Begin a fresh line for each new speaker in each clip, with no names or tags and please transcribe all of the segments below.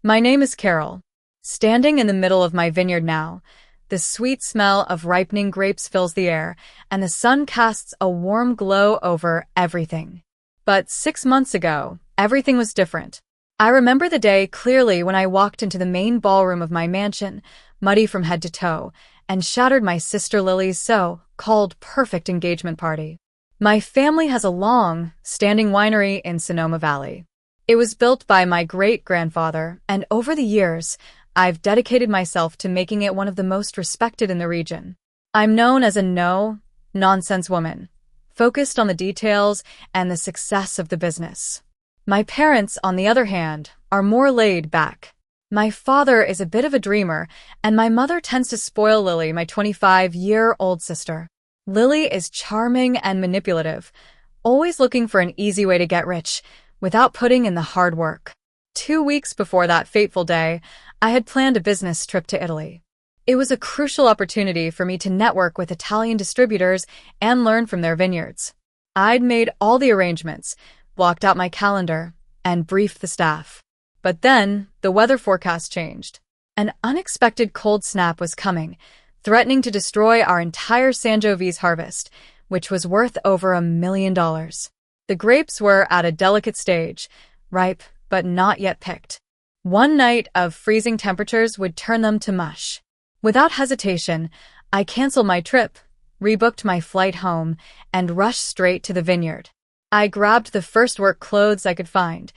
My name is Carol. Standing in the middle of my vineyard now, the sweet smell of ripening grapes fills the air, and the sun casts a warm glow over everything. But 6 months ago, everything was different. I remember the day clearly when I walked into the main ballroom of my mansion, muddy from head to toe, and shattered my sister Lily's so-called perfect engagement party. My family has a long-standing winery in Sonoma Valley. It was built by my great-grandfather, and over the years, I've dedicated myself to making it one of the most respected in the region. I'm known as a no-nonsense woman, focused on the details and the success of the business. My parents, on the other hand, are more laid back. My father is a bit of a dreamer, and my mother tends to spoil Lily, my 25-year-old sister. Lily is charming and manipulative, always looking for an easy way to get rich, without putting in the hard work. 2 weeks before that fateful day, I had planned a business trip to Italy. It was a crucial opportunity for me to network with Italian distributors and learn from their vineyards. I'd made all the arrangements, blocked out my calendar, and briefed the staff. But then, the weather forecast changed. An unexpected cold snap was coming, threatening to destroy our entire Sangiovese harvest, which was worth over $1 million. The grapes were at a delicate stage, ripe but not yet picked. One night of freezing temperatures would turn them to mush. Without hesitation, I canceled my trip, rebooked my flight home, and rushed straight to the vineyard. I grabbed the first work clothes I could find,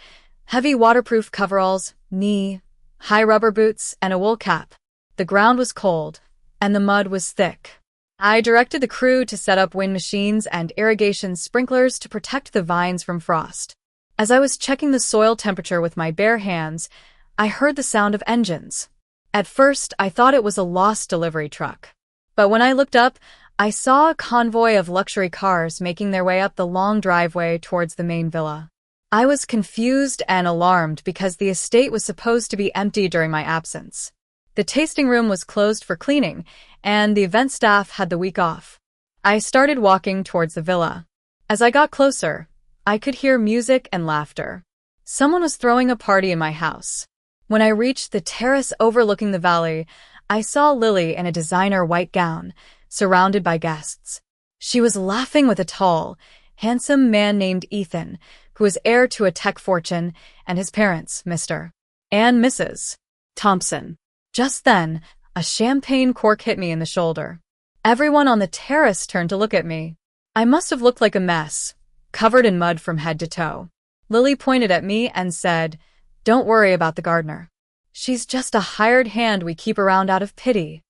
heavy waterproof coveralls, knee-high rubber boots, and a wool cap. The ground was cold, and the mud was thick. I directed the crew to set up wind machines and irrigation sprinklers to protect the vines from frost. As I was checking the soil temperature with my bare hands, I heard the sound of engines. At first, I thought it was a lost delivery truck. But when I looked up, I saw a convoy of luxury cars making their way up the long driveway towards the main villa. I was confused and alarmed because the estate was supposed to be empty during my absence. The tasting room was closed for cleaning, and the event staff had the week off. I started walking towards the villa. As I got closer, I could hear music and laughter. Someone was throwing a party in my house. When I reached the terrace overlooking the valley, I saw Lily in a designer white gown, surrounded by guests. She was laughing with a tall, handsome man named Ethan, who was heir to a tech fortune, and his parents, Mr. and Mrs. Thompson. Just then, a champagne cork hit me in the shoulder. Everyone on the terrace turned to look at me. I must have looked like a mess, covered in mud from head to toe. Lily pointed at me and said, "Don't worry about the gardener. She's just a hired hand we keep around out of pity."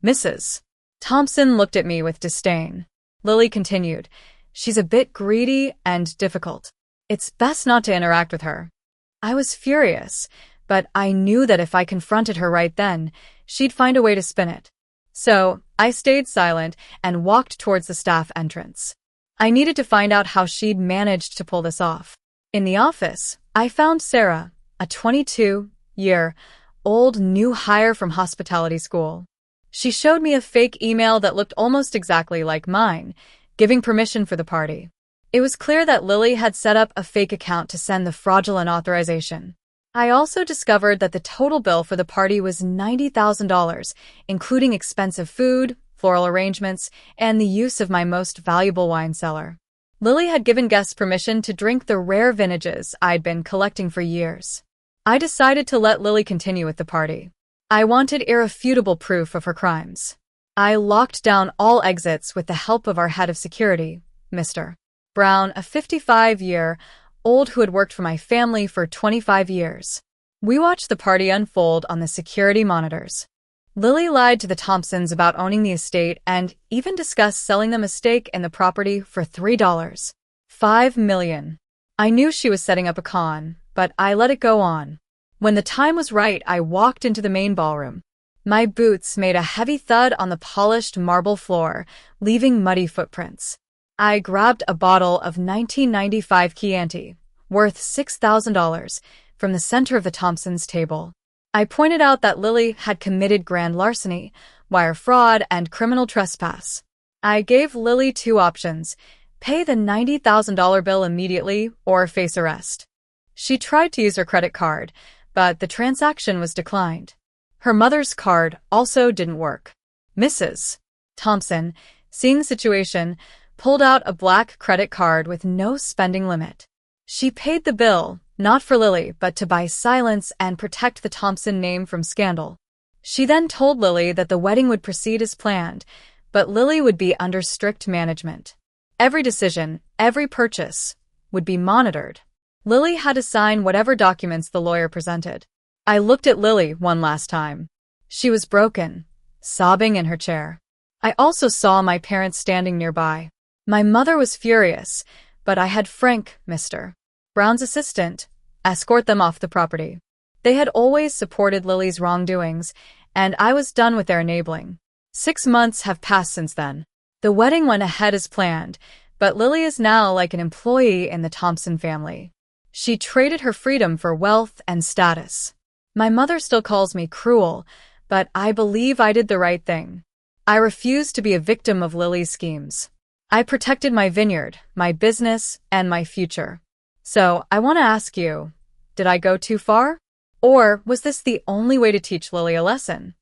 Mrs. Thompson looked at me with disdain. Lily continued, "She's a bit greedy and difficult. It's best not to interact with her." I was furious, but I knew that if I confronted her right then, she'd find a way to spin it. So, I stayed silent and walked towards the staff entrance. I needed to find out how she'd managed to pull this off. In the office, I found Sarah, a 22-year-old new hire from hospitality school. She showed me a fake email that looked almost exactly like mine, giving permission for the party. It was clear that Lily had set up a fake account to send the fraudulent authorization. I also discovered that the total bill for the party was $90,000, including expensive food, floral arrangements, and the use of my most valuable wine cellar. Lily had given guests permission to drink the rare vintages I'd been collecting for years. I decided to let Lily continue with the party. I wanted irrefutable proof of her crimes. I locked down all exits with the help of our head of security, Mr. Brown, a 55-year-old who had worked for my family for 25 years. We watched the party unfold on the security monitors. Lily lied to the Thompsons about owning the estate and even discussed selling them a stake in the property for $3.5 million. I knew she was setting up a con, but I let it go on. When the time was right, I walked into the main ballroom. My boots made a heavy thud on the polished marble floor, leaving muddy footprints. I grabbed a bottle of 1995 Chianti, worth $6,000, from the center of the Thompsons' table. I pointed out that Lily had committed grand larceny, wire fraud, and criminal trespass. I gave Lily 2 options: pay the $90,000 bill immediately or face arrest. She tried to use her credit card, but the transaction was declined. Her mother's card also didn't work. Mrs. Thompson, seeing the situation, pulled out a black credit card with no spending limit. She paid the bill, not for Lily, but to buy silence and protect the Thompson name from scandal. She then told Lily that the wedding would proceed as planned, but Lily would be under strict management. Every decision, every purchase, would be monitored. Lily had to sign whatever documents the lawyer presented. I looked at Lily one last time. She was broken, sobbing in her chair. I also saw my parents standing nearby. My mother was furious, but I had Frank, Mr. Brown's assistant, escort them off the property. They had always supported Lily's wrongdoings, and I was done with their enabling. 6 months have passed since then. The wedding went ahead as planned, but Lily is now like an employee in the Thompson family. She traded her freedom for wealth and status. My mother still calls me cruel, but I believe I did the right thing. I refuse to be a victim of Lily's schemes. I protected my vineyard, my business, and my future. So I want to ask you, did I go too far? Or was this the only way to teach Lily a lesson?